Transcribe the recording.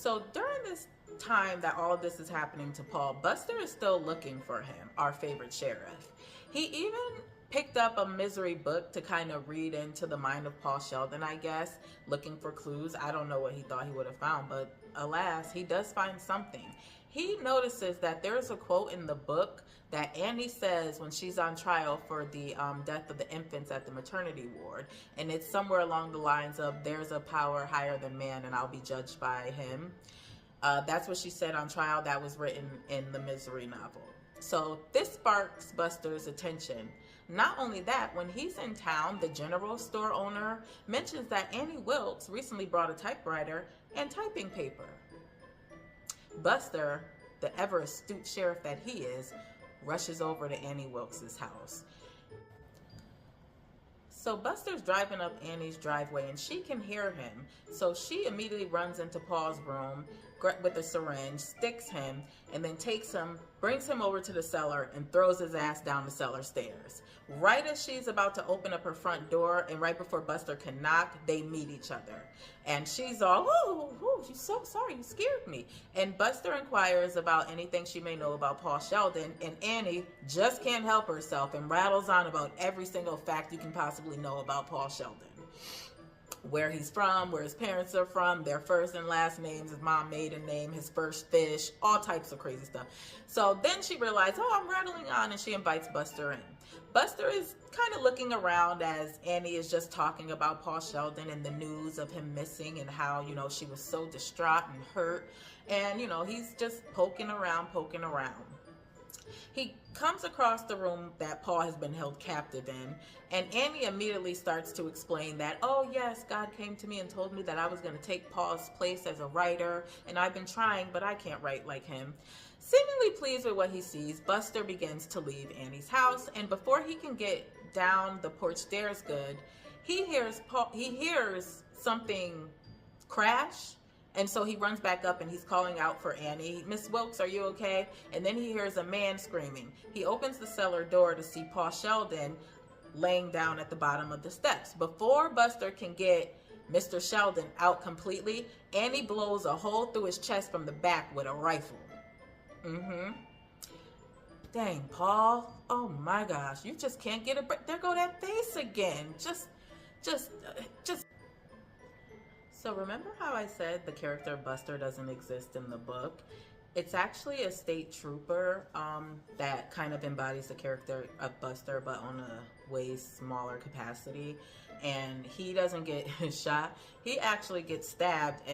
So during this time that all of this is happening to Paul, Buster is still looking for him, our favorite sheriff. He even picked up a misery book to kind of read into the mind of Paul Sheldon, I guess, looking for clues. I don't know what he thought he would have found, but alas, he does find something. He notices that there's a quote in the book that Annie says when she's on trial for the death of the infants at the maternity ward. And it's somewhere along the lines of, there's a power higher than man and I'll be judged by him. That's what she said on trial. That was written in the Misery novel. So this sparks Buster's attention. Not only that, when he's in town, the general store owner mentions that Annie Wilkes recently brought a typewriter and typing paper. Buster, the ever astute sheriff that he is, rushes over to Annie Wilkes' house. So Buster's driving up Annie's driveway and she can hear him. So she immediately runs into Paul's room with a syringe, sticks him, and then takes him, brings him over to the cellar and throws his ass down the cellar stairs. Right as she's about to open up her front door and right before Buster can knock, they meet each other. And she's all, oh, she's so sorry, you scared me. And Buster inquires about anything she may know about Paul Sheldon, and Annie just can't help herself and rattles on about every single fact you can possibly know about Paul Sheldon. Where he's from, where his parents are from, their first and last names, his mom's maiden name, his first fish, all types of crazy stuff. So then she realized, oh, I'm rattling on, and she invites Buster in. Buster is kind of looking around as Annie is just talking about Paul Sheldon and the news of him missing and how, she was so distraught and hurt. And, he's just poking around. He comes across the room that Paul has been held captive in, and Annie immediately starts to explain that, oh yes, God came to me and told me that I was going to take Paul's place as a writer, and I've been trying, but I can't write like him. Seemingly pleased with what he sees, Buster begins to leave Annie's house, and before he can get down the porch stairs good, he hears something crash. And so he runs back up and he's calling out for Annie. Miss Wilkes, are you okay? And then he hears a man screaming. He opens the cellar door to see Paul Sheldon laying down at the bottom of the steps. Before Buster can get Mr. Sheldon out completely, Annie blows a hole through his chest from the back with a rifle. Dang, Paul. Oh my gosh. You just can't get a break. There go that face again. Just. So remember how I said the character Buster doesn't exist in the book? It's actually a state trooper that kind of embodies the character of Buster, but on a way smaller capacity. And he doesn't get shot. He actually gets stabbed.